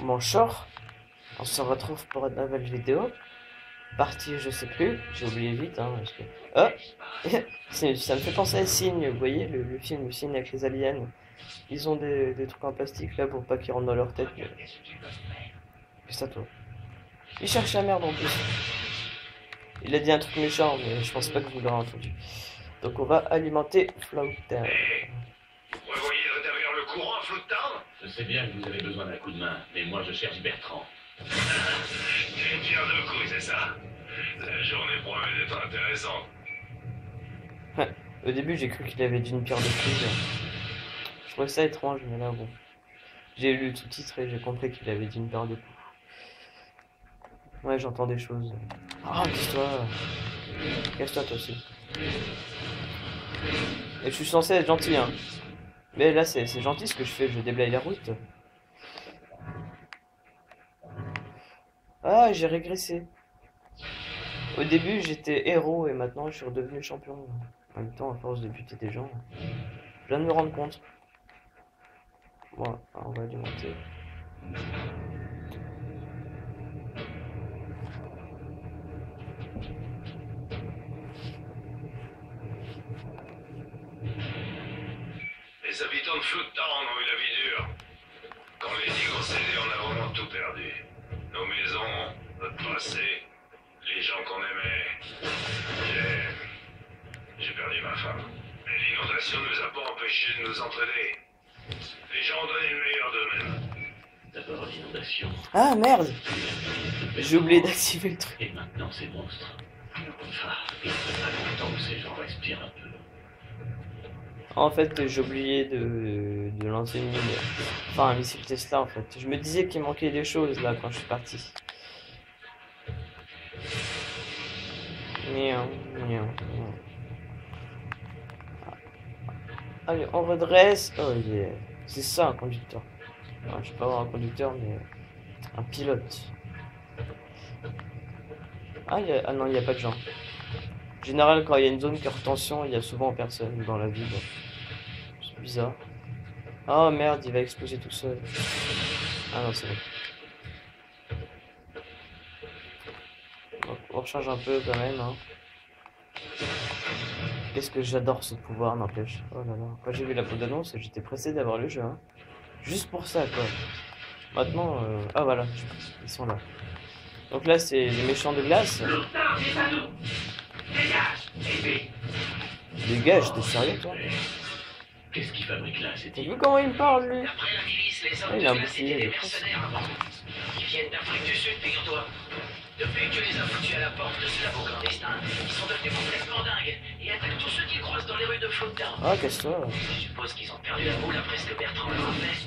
mon short. On se retrouve pour une nouvelle vidéo. Partie, je sais plus. J'ai oublié vite, hein. Parce que... Oh ça me fait penser à Signe. Vous voyez, le film, le Signe avec les aliens. Ils ont des trucs en plastique là pour pas qu'ils rentrent dans leur tête. Mais... C'est à toi. Il cherche la merde en plus. Il a dit un truc méchant, mais je pense pas que vous l'aurez entendu. Donc on va alimenter Floatdown. Vous voyez derrière le courant, Floatdown? Je sais bien que vous avez besoin d'un coup de main, mais moi je cherche Bertrand. Une pierre de coups, c'est ça. La journée promet d'être intéressante. Ouais. Au début j'ai cru qu'il avait dit une pierre de coups. Je trouvais ça étrange, mais là bon. J'ai lu le sous-titre et j'ai compris qu'il avait dit une pierre de coups. Ouais, j'entends des choses. Ah, casse-toi. Casse-toi toi aussi. Et je suis censé être gentil, hein. Mais là, c'est gentil ce que je fais, je déblaye la route. Ah, j'ai régressé. Au début, j'étais héros et maintenant, je suis redevenu champion. En même temps, à force de buter des gens, je viens de me rendre compte. Bon, on va alimenter. Les habitants de Floatdown ont eu la vie dure. Quand les tigres ont cédé, on a vraiment tout perdu. Nos maisons, notre passé, les gens qu'on aimait. J'ai perdu ma femme. Mais l'inondation ne nous a pas empêchés de nous entraider. Les gens ont donné le meilleur d'eux-mêmes. D'abord l'inondation. Ah merde! J'ai oublié d'activer le truc. Et maintenant ces monstres. Ah, il ne fait pas longtemps que ces gens respirent un peu. En fait, j'ai oublié de lancer une mine. Enfin, un missile Tesla, en fait. Je me disais qu'il manquait des choses, là, quand je suis parti. Miaou, miaou, miaou. Allez, on redresse. Oh, yeah. C'est ça, un conducteur. Enfin, je sais pas avoir un conducteur, mais... un pilote. Ah, ah non, il n'y a pas de gens. En général, quand il y a une zone qui est en tension, il y a souvent personne dans la ville. C'est bizarre. Oh merde, il va exploser tout seul. Ah non, c'est bon. Donc, on recharge un peu quand même. Hein. Qu'est-ce que j'adore ce pouvoir, n'empêche. Oh là là. Quand j'ai vu la peau d'annonce, j'étais pressé d'avoir le jeu. Hein. Juste pour ça, quoi. Maintenant, ah voilà, ils sont là. Donc là, c'est les méchants de glace. Dégage, t'es sérieux, toi? Qu'est-ce qu'il fabrique là? C'est T'as vu comment il me parle, lui? D'après la milice, les hommes Il de a un glace bouclier, étaient des il est mercenaires avant. Ils viennent d'Afrique du Sud, figure-toi. Depuis que tu les as foutus à la porte de ce labo clandestin, ils sont devenus complètement dingues et attaquent tous ceux qu'ils croisent dans les rues de Floatdown. Ah, casse-toi. Je suppose qu'ils ont perdu la boule après ce que Bertrand leur a fait.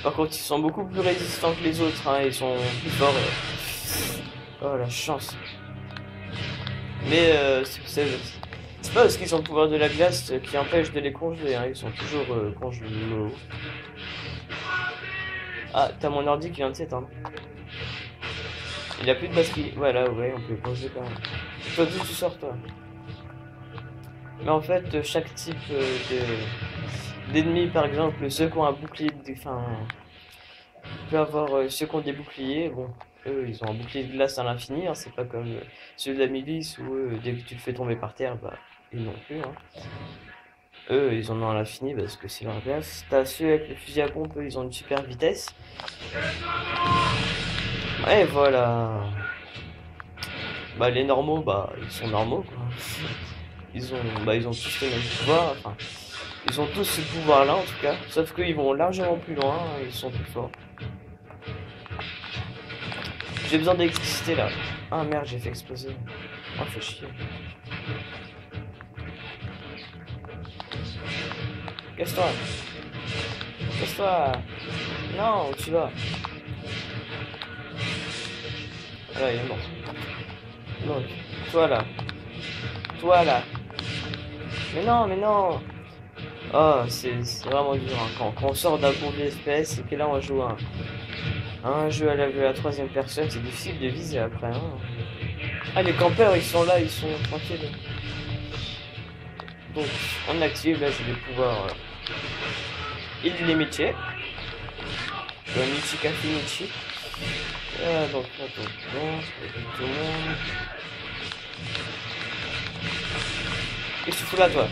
Par contre, ils sont beaucoup plus résistants que les autres, hein. Ils sont plus forts. Oh, la chance. Mais c'est pas parce qu'ils ont le pouvoir de la glace qui empêche de les congeler, hein. Ils sont toujours congelés. Ah, t'as mon ordi qui vient de s'éteindre. Il a plus de batterie. Voilà, ouais, on peut le congeler quand même. Toi, d'où tu sors, toi? Mais en fait, chaque type d'ennemis, par exemple, ceux qui ont un bouclier, enfin, on peut avoir ceux qui ont des boucliers, bon, eux, ils ont un bouclier de glace à l'infini, hein, c'est pas comme ceux de la milice où dès que tu le fais tomber par terre, bah, ils n'ont plus, hein. Eux, ils en ont à l'infini parce que c'est leur glace. T'as ceux avec le fusil à pompe, eux, ils ont une super vitesse. Et voilà. Bah, les normaux, bah, ils sont normaux, quoi. Ils ont tous le même pouvoir, enfin, ils ont tous ce pouvoir-là, en tout cas. Sauf qu'ils vont largement plus loin, ils sont plus forts. J'ai besoin d'électricité, là. Ah, merde, j'ai fait exploser. Oh, fait chier. Casse-toi. Casse-toi. Non, où tu vas? Voilà, il est mort. Donc, toi là. Toi là. Mais non, mais non. Oh, c'est vraiment dur. Hein. Quand on sort d'un cours de FPS et que là on joue un jeu à la troisième personne, c'est difficile de viser après. Hein. Ah, les campeurs, ils sont là, ils sont tranquilles. Donc, on active, là j'ai des pouvoirs. Illimité. Michika Finichi. Donc là, bon, tout le monde. Qu'est-ce que tu fous là, toi?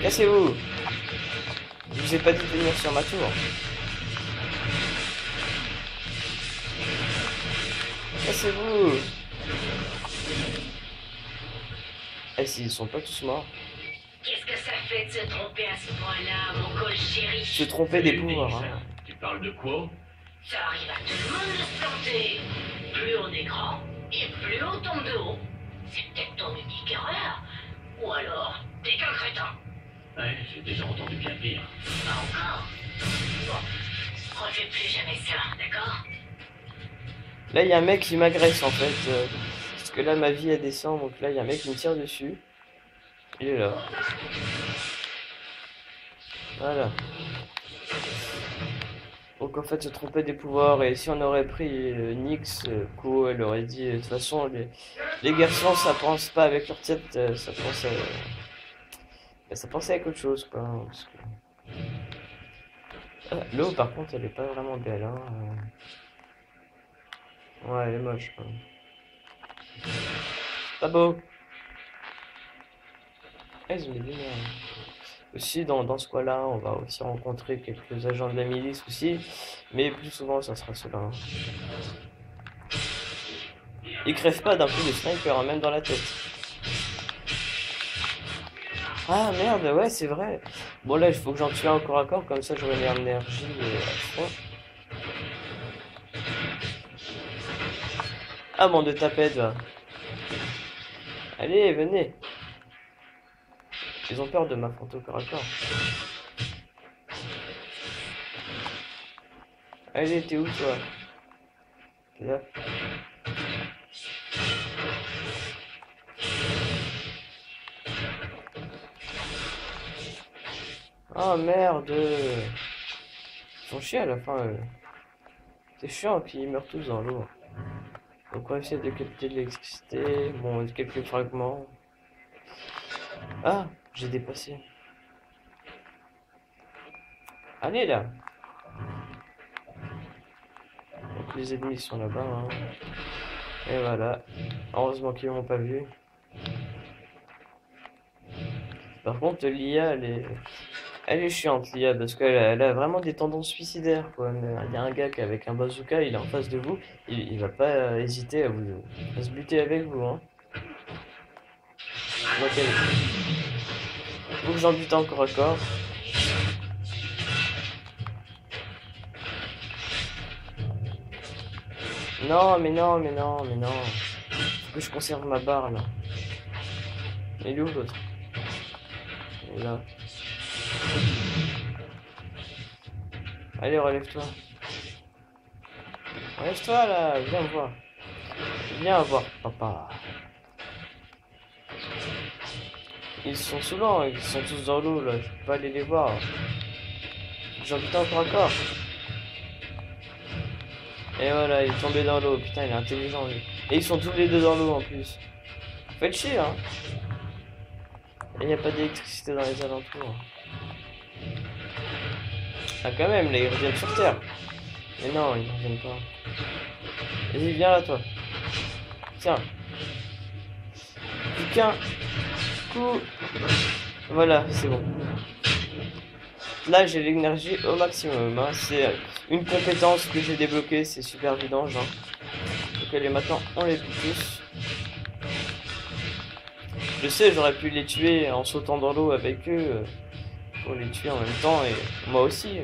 Cassez-vous! Je vous ai pas dit de venir sur ma tour. Cassez-vous! Eh, s'ils sont pas tous morts. Qu'est-ce que ça fait de se tromper à ce point-là, mon col chéri? Se tromper des pouvoirs, hein. Tu parles de quoi? Ça arrive à tout le monde de se planter. Plus on est grand, et plus on tombe de haut. C'est peut-être ton unique erreur. Ou alors, t'es qu'un crétin. Ouais, j'ai déjà entendu bien pire. Pas encore. Bon, refais plus jamais ça, d'accord? Là, il y a un mec qui m'agresse en fait. Parce que là, ma vie elle descend. Donc là, il y a un mec qui me tire dessus. Il est là. Voilà. Donc en fait, se tromper des pouvoirs. Et si on aurait pris Nyx, Ko, elle aurait dit de toute façon, les garçons, ça pense pas avec leur tête. Ça pense ça pensait avec autre chose, quoi. Parce que... l'eau, par contre, elle est pas vraiment belle, hein. Ouais, elle est moche, quoi. Pas beau. Ah, ils ont des lumières. Aussi, dans ce coin-là, on va aussi rencontrer quelques agents de la milice aussi. Mais plus souvent, ça sera ceux-là. Hein. Ils crèvent pas d'un coup de sniper, hein, même dans la tête. Ah merde, ouais, c'est vrai. Bon, là, il faut que j'en tue un encore à corps, comme ça j'aurai l'énergie à fond. Ah, mon de tapette, va. Allez, venez. Ils ont peur de m'affronter au corps à corps. Allez, t'es où, toi? T'es là. Oh merde! Ils font chier à la fin. C'est chiant qu'ils meurent tous dans l'eau. Donc on va essayer de capter de l'électricité. Bon, quelques fragments. Ah! J'ai dépassé. Allez là! Donc les ennemis sont là-bas. Hein. Et voilà. Heureusement qu'ils m'ont pas vu. Par contre, l'IA, elle est chiante, l'IA, parce qu'elle a vraiment des tendances suicidaires, quoi. Il y a un gars qui avec un bazooka, il est en face de vous, il va pas hésiter à se buter avec vous, hein. Donc, faut que j'en bute encore à corps. Non, mais non, mais non, mais non. Faut que je conserve ma barre, là. Il est où, l'autre? Il est là. Allez, relève-toi. Relève-toi, là. Viens voir. Viens voir, papa. Ils sont saoulants, ils sont tous dans l'eau, là. Je peux pas aller les voir. J'en bute encore à corps. Et voilà, il est tombé dans l'eau. Putain, il est intelligent, lui. Et ils sont tous les deux dans l'eau, en plus. Faites chier, hein. Et il n'y a pas d'électricité dans les alentours. Ah, quand même, là, ils reviennent sur Terre. Mais non, ils ne reviennent pas. Vas-y, viens là, toi. Tiens. Plus qu'un coup. Voilà, c'est bon. Là, j'ai l'énergie au maximum. Hein. C'est une compétence que j'ai débloquée. C'est super vidange. Hein. Donc, allez, maintenant, on les tue tous. Je sais, j'aurais pu les tuer en sautant dans l'eau avec eux. Pour les tuer en même temps. Et moi aussi.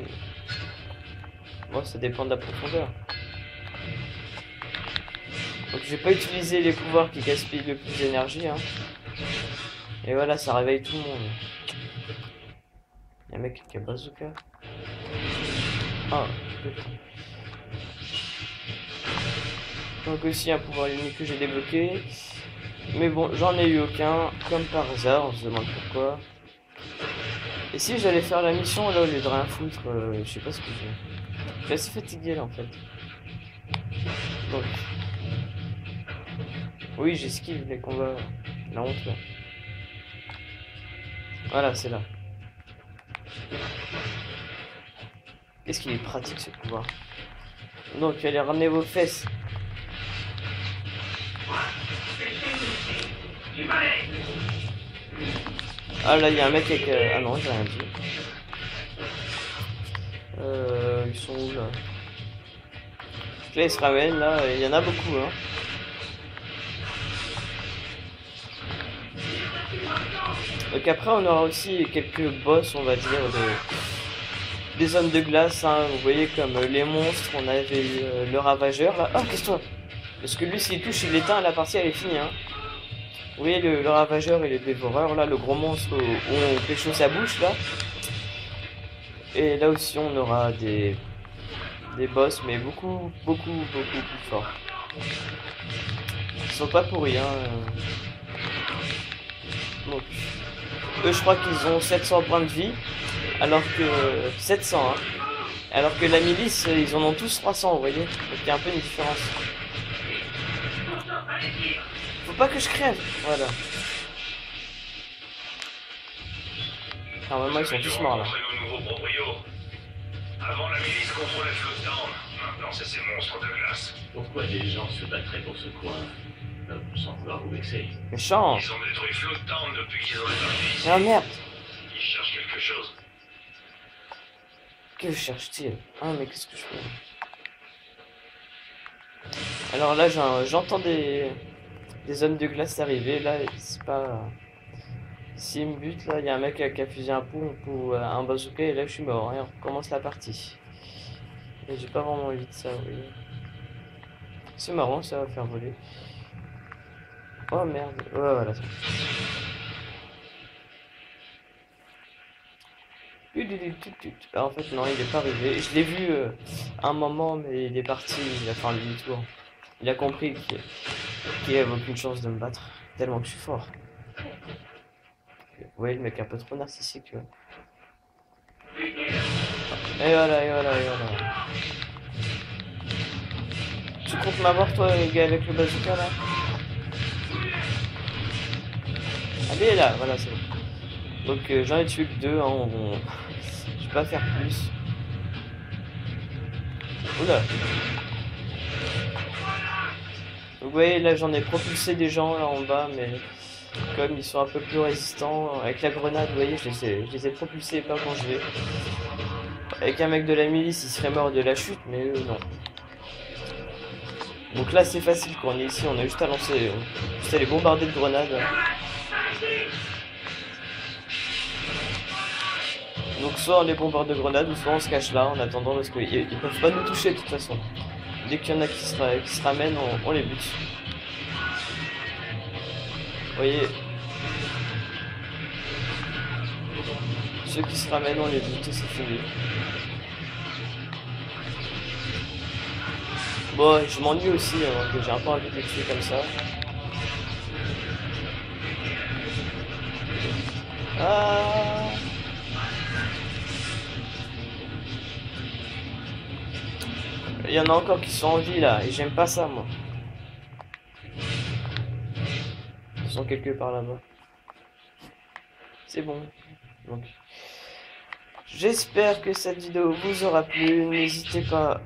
Moi, ça dépend de la profondeur. Donc, je vais pas utiliser les pouvoirs qui gaspillent le plus d'énergie. Hein. Et voilà, ça réveille tout le monde. Il y a un mec qui a bazooka. Ah, putain. Donc aussi un pouvoir unique que j'ai débloqué. Mais bon, j'en ai eu aucun, comme par hasard, on se demande pourquoi. Et si j'allais faire la mission là au lieu de rien foutre, je sais pas ce que je suis assez fatigué là en fait. Donc. Oui, j'esquive les combats. La honte là. Voilà, c'est là. Qu'est-ce qu'il est pratique ce pouvoir. Donc, allez, ramenez vos fesses. Ah là, il y a un mec avec... Ah non, j'ai rien dit. Ils sont où là? Là, ils se ramènent, là, il y en a beaucoup, hein. Donc après, on aura aussi quelques boss, on va dire, des zones de glace, hein. Vous voyez, comme les monstres, on avait le ravageur, là. Oh, qu'est-ce que toi? Parce que lui, s'il touche, il l'éteint, la partie, elle est finie, hein. Vous voyez, le ravageur et le dévoreur, là, le gros monstre où on pécho sa bouche, là. Et là aussi, on aura des boss, mais beaucoup plus forts. Ils sont pas pourris, hein. Donc, eux, je crois qu'ils ont 700 points de vie, alors que 700, hein. Alors que la milice, ils en ont tous 300, vous voyez. Donc il y a un peu une différence. Faut pas que je crève, voilà. Normalement, ils sont tous morts là. Nos nouveaux proprios. Avant, la milice contrôlait Floodtown. Maintenant, c'est ces monstres de glace. Pourquoi des gens se battraient pour ce coin sans vouloir vous vexer? Méchant. Ils ont détruit Floodtown depuis qu'ils ont débarqué ici. Ah merde. Ils cherchent quelque chose. Que cherche-t-il? Ah mais qu'est-ce que je fais? Alors là, j'entends des hommes de glace arriver. Là, c'est pas... S'il me bute, là, il y a un mec qui a fusé un pompe ou un bazooka et là, je suis mort. Et on recommence la partie. Et j'ai pas vraiment envie de ça, oui. C'est marrant, ça va faire voler. Oh merde. Ouais, voilà. Ah, en fait, non, il est pas arrivé. Je l'ai vu un moment, mais il est parti. Il a fait un demi-tour. Il a compris qu'il avait aucune chance de me battre. Tellement que je suis fort. Vous voyez, le mec un peu trop narcissique. Et voilà, et voilà, et voilà. Tu comptes m'avoir, toi, le gars avec le bazooka, là? Allez, là, voilà, c'est bon. Donc, j'en ai tué que 2, hein, je vais pas faire plus. Oula. Vous voyez, là, j'en ai propulsé des gens, là, en bas, mais... Comme ils sont un peu plus résistants, avec la grenade, vous voyez, je les ai propulsés pas quand je vais. Avec un mec de la milice, il serait mort de la chute, mais eux, non. Donc là, c'est facile quand on est ici, on a juste à lancer, juste à les bombarder de grenades. Donc soit on les bombarde de grenades, ou soit on se cache là en attendant, parce qu'ils peuvent pas nous toucher de toute façon. Dès qu'il y en a qui se ramènent, on les bute. Vous voyez, ceux qui se ramènent, on les bute et c'est fini. Bon, je m'ennuie aussi, hein, que j'ai un peu envie de les tuer comme ça. Ah. Il y en a encore qui sont en vie là, et j'aime pas ça moi. Ils sont quelque part là-bas. C'est bon. Donc, j'espère que cette vidéo vous aura plu. N'hésitez pas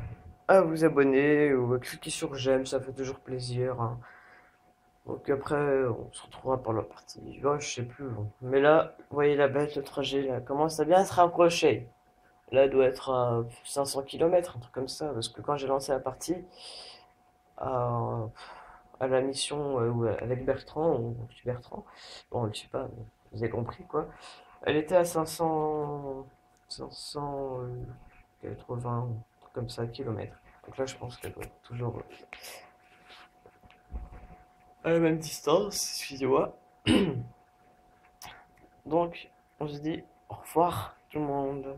à vous abonner ou à cliquer sur j'aime, ça fait toujours plaisir. Hein. Donc après, on se retrouvera pour la partie. Oh, je sais plus. Bon. Mais là, vous voyez la bête, le trajet là commence à bien se rapprocher. Là, elle doit être à 500 km, un truc comme ça. Parce que quand j'ai lancé la partie, à la mission avec Bertrand, ou Bertrand, bon, on le tue pas, mais vous avez compris quoi. Elle était à 580, un truc comme ça, kilomètres. Donc là, je pense qu'elle doit être toujours à la même distance, excusez-moi. Donc, on se dit au revoir tout le monde.